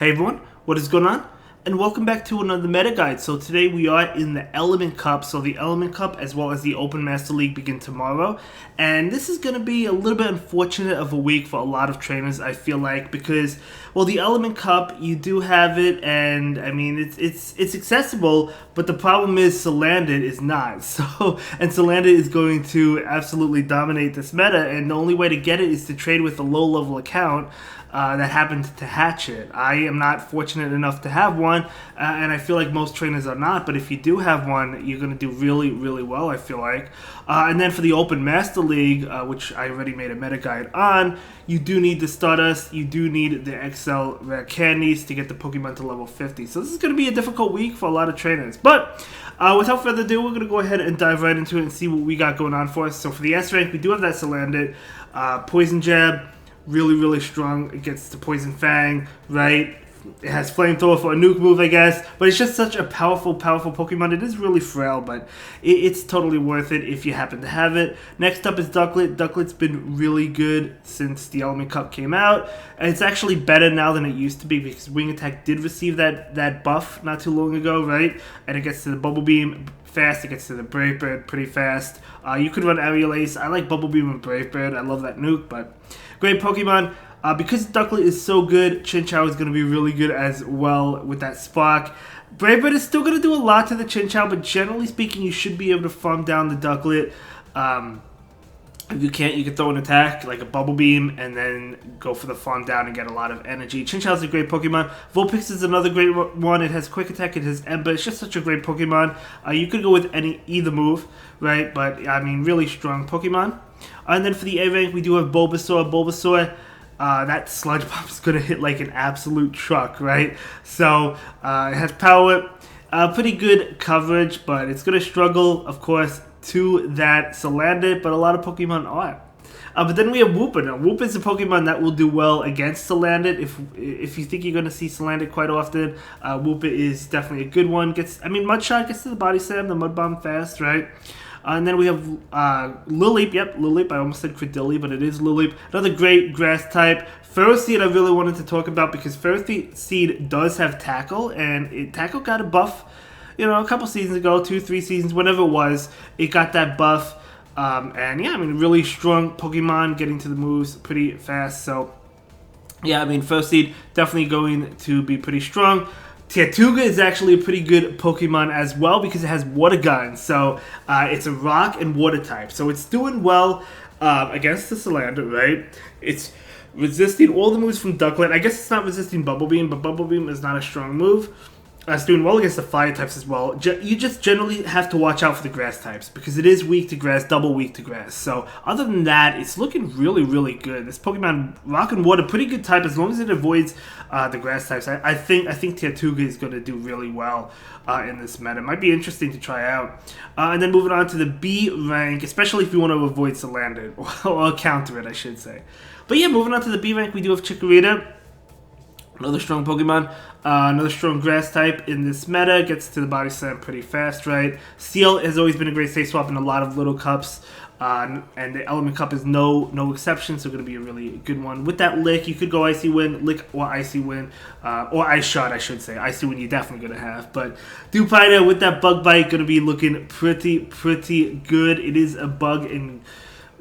Hey everyone, what is going on? And welcome back to another meta guide. So today we are in the Element Cup. So the Element Cup as well as the Open Master League begin tomorrow. And this is going to be a little bit unfortunate of a week for a lot of trainers, I feel like, because, well, the Element Cup, you do have it, and I mean, it's accessible, but the problem is Salandit is not. And Salandit is going to absolutely dominate this meta, and the only way to get it is to trade with a low-level account. That happened to hatch it. I am not fortunate enough to have one, and I feel like most trainers are not, but if you do have one, you're going to do really, really well, I feel like. And then for the Open Master League, which I already made a meta guide on, you do need the Stardust, you do need the XL Rare Candies to get the Pokemon to level 50. So this is going to be a difficult week for a lot of trainers. But without further ado, we're going to go ahead and dive right into it and see what we got going on for us. So for the S rank, we do have that Salandit, Poison Jab, really, really strong against the Poison Fang, right? It has Flamethrower for a nuke move, I guess, but it's just such a powerful, powerful Pokemon. It is really frail, but it's totally worth it if you happen to have it. Next up is Ducklet. Ducklet's been really good since the Element Cup came out, and it's actually better now than it used to be because Wing Attack did receive that buff not too long ago, right? And it gets to the Bubble Beam fast, it gets to the Brave Bird pretty fast. You could run Aerial Ace. I like Bubble Beam and Brave Bird. I love that nuke, but great Pokemon. Because Ducklet is so good, Chinchou is going to be really good as well with that Spark. Brave Bird is still going to do a lot to the Chinchou, but generally speaking, you should be able to farm down the Ducklet. If you can't, you can throw an attack, like a Bubble Beam, and then go for the farm down and get a lot of energy. Chinchou is a great Pokemon. Vulpix is another great one. It has Quick Attack, it has Ember. It's just such a great Pokemon. You could go with either move, right? But, I mean, really strong Pokemon. And then for the A rank, we do have Bulbasaur. Bulbasaur, that Sludge Bomb is going to hit like an absolute truck, right? So, it has power, pretty good coverage, but it's going to struggle, of course, to that Salandit, but a lot of Pokemon are. But then we have Wooper. Now, Wooper is a Pokemon that will do well against Salandit. If you think you're going to see Salandit quite often, Wooper is definitely a good one. Mudshot gets to the Body Slam, the Mud Bomb fast, right? And then we have Lileep. Yep, Lileep. I almost said Credilli, but it is Lileep. Another great grass type. Ferroseed I really wanted to talk about because Ferroseed does have Tackle, and Tackle got a buff, a couple seasons ago, 2-3 seasons, whatever it was. It got that buff. And yeah, really strong Pokemon, getting to the moves pretty fast. So yeah, Ferroseed definitely going to be pretty strong. Tirtouga is actually a pretty good Pokemon as well because it has Water Gun. So it's a rock and water type. So it's doing well against the Salandit, right? It's resisting all the moves from Ducklet. I guess it's not resisting Bubble Beam, but Bubble Beam is not a strong move. It's doing well against the fire types as well. You just generally have to watch out for the grass types because it is weak to grass, double weak to grass. So other than that, it's looking really, really good. This Pokemon, Rock and Water, pretty good type as long as it avoids the grass types. I think Tirtouga is going to do really well in this meta. It might be interesting to try out. And then moving on to the B rank, especially if you want to avoid Salandit, or counter it, I should say. But yeah, moving on to the B rank, we do have Chikorita. Another strong Pokemon, another strong grass type in this meta, gets to the Body Slam pretty fast, right? Steel has always been a great safe swap in a lot of little cups, and the Element Cup is no exception, so going to be a really good one. With that Lick, you could go Icy Wind, Lick or Icy Wind, or Ice Shot, I should say. Icy Wind you're definitely going to have, but Dewpider with that Bug Bite, going to be looking pretty good. It is a bug in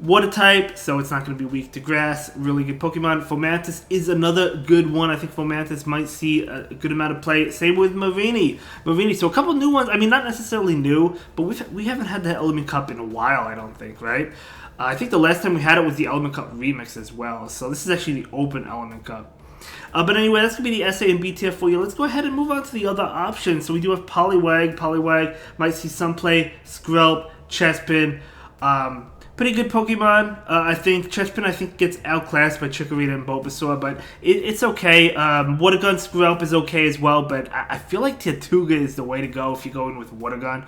water type, so it's not going to be weak to grass. Really good Pokemon. Fomantis is another good one. I think Fomantis might see a good amount of play. Same with Marini. So a couple new ones. Not necessarily new, but we haven't had the Element Cup in a while, I don't think, right? I think the last time we had it was the Element Cup Remix as well. So this is actually the Open Element Cup. But anyway, that's going to be the SA and B tier for you. Let's go ahead and move on to the other options. So we do have Poliwag. Poliwag might see some play. Skrelp, Chespin. Pretty good Pokemon. I think Chespin gets outclassed by Chikorita and Bulbasaur, but it's okay. Water Gun Skrelp is okay as well, but I feel like Tirtouga is the way to go if you go in with Water Gun.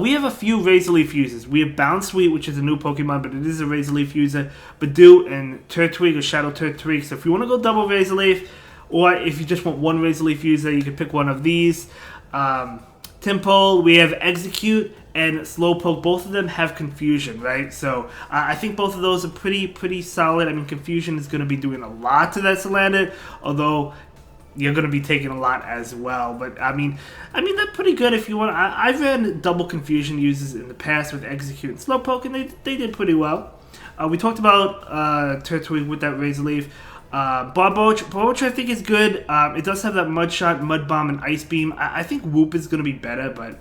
We have a few Razor Leaf users. We have Bounce Sweet, which is a new Pokemon, but it is a Razor Leaf user. Badoo and Turtwig or Shadow Turtwig. So if you want to go double Razor Leaf, or if you just want one Razor Leaf user, you can pick one of these. Timpole, we have Execute and Slowpoke. Both of them have Confusion, right? So I think both of those are pretty solid. Confusion is going to be doing a lot to that Salandit, although you're going to be taking a lot as well. But I mean they're pretty good if you want. I've ran double confusion uses in the past with Execute and Slowpoke, and they did pretty well. We talked about Turtwig with that Razor Leaf. Barboach I think is good. It does have that Mud Shot, Mud Bomb, and Ice Beam. I think Whoop is going to be better, but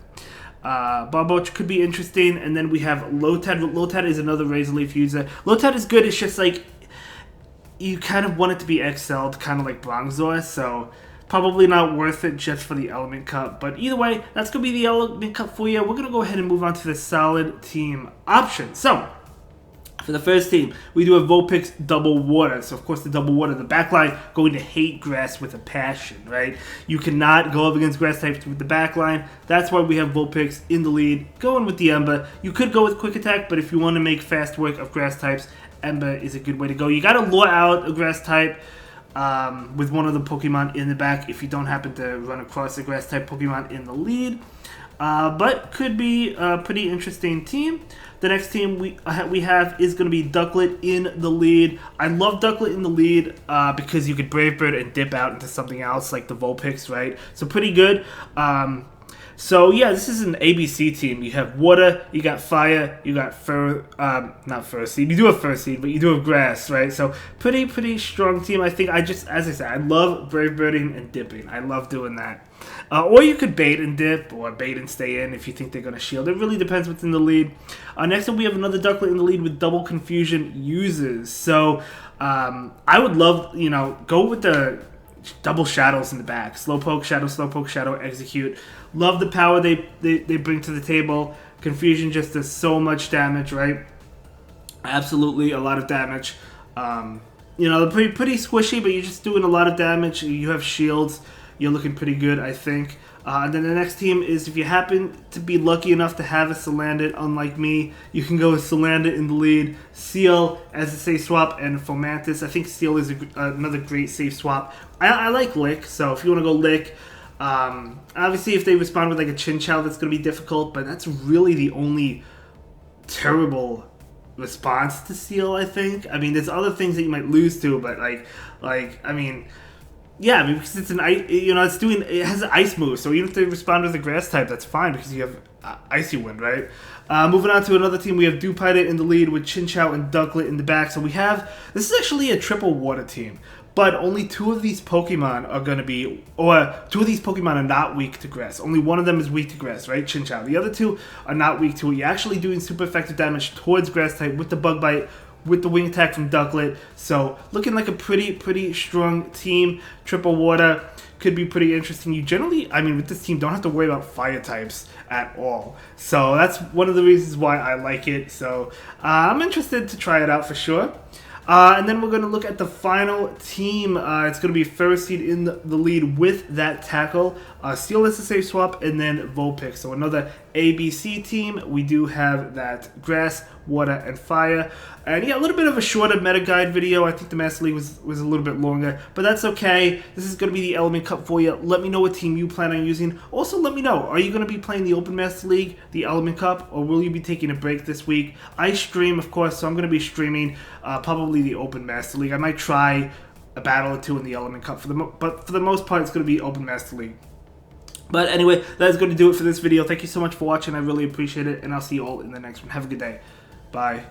Barboach could be interesting. And then we have Lotad. Lotad is another Razor Leaf user. Lotad is good. It's just like you kind of want it to be excelled, kind of like Bronzor, so probably not worth it just for the Element Cup. But either way, that's going to be the Element Cup for you. We're going to go ahead and move on to the solid team options. So, for the first team, we do have Vulpix Double Water. So, of course, the Double Water, the backline going to hate grass with a passion, right? You cannot go up against grass types with the backline. That's why we have Vulpix in the lead, going with the Ember. You could go with Quick Attack, but if you want to make fast work of grass types, Ember is a good way to go. You got to lure out a grass type with one of the Pokemon in the back if you don't happen to run across a grass type Pokemon in the lead. But could be a pretty interesting team. The next team we have is going to be Ducklet in the lead. I love Ducklet in the lead because you could Brave Bird and dip out into something else like the Vulpix, right? So pretty good. So yeah, this is an ABC team. You have water, you got fire, you got not fur seed. You do have fur seed, but you do have grass, right? So pretty strong team. I think as I said, I love brave birding and dipping. I love doing that. Or you could bait and dip, or bait and stay in if you think they're going to shield. It really depends what's in the lead. Next up, we have another Ducklet in the lead with double confusion uses. So I would love, go with the double shadows in the back. Slowpoke, shadow, execute. Love the power they bring to the table. Confusion just does so much damage, right? Absolutely a lot of damage. They're pretty squishy, but you're just doing a lot of damage. You have shields. You're looking pretty good, I think. And then the next team is, if you happen to be lucky enough to have a Salandit, unlike me, you can go with Salandit in the lead, Seal as a safe swap, and Fomantis. I think Seal is another great safe swap. I like Lick, so if you want to go Lick, obviously if they respond with like a Chinchou, that's going to be difficult, but that's really the only terrible response to Seal, I think. I mean, there's other things that you might lose to, but yeah, because it's it has an ice move, so even if they respond with a grass type, that's fine because you have Icy Wind, right? Moving on to another team, we have Dewpider in the lead with Chinchou and Ducklet in the back. So this is actually a triple water team, but only two of these Pokemon are going to be, or two of these Pokemon are not weak to grass. Only one of them is weak to grass, right? Chinchou. The other two are not weak to it. You're actually doing super effective damage towards grass type with the Bug Bite, with the Wing Attack from Ducklet. So looking like a pretty strong team. Triple water could be pretty interesting. You generally, with this team, don't have to worry about fire types at all. So that's one of the reasons why I like it. So I'm interested to try it out for sure. And then we're going to look at the final team. It's going to be Ferroseed in the lead with that tackle. Steel is a safe swap, and then Vulpix. So another ABC team. We do have that grass, water, and fire. And yeah, a little bit of a shorter meta guide video. I think the Master League was a little bit longer, but that's okay. This is going to be the Element Cup for you. Let me know what team you plan on using. Also, let me know, are you going to be playing the Open Master League, the Element Cup, or will you be taking a break this week? I stream, of course, so I'm going to be streaming probably the Open Master League. I might try a battle or two in the Element Cup, but for the most part, it's going to be Open Master League. But anyway, that is going to do it for this video. Thank you so much for watching. I really appreciate it, and I'll see you all in the next one. Have a good day. Bye.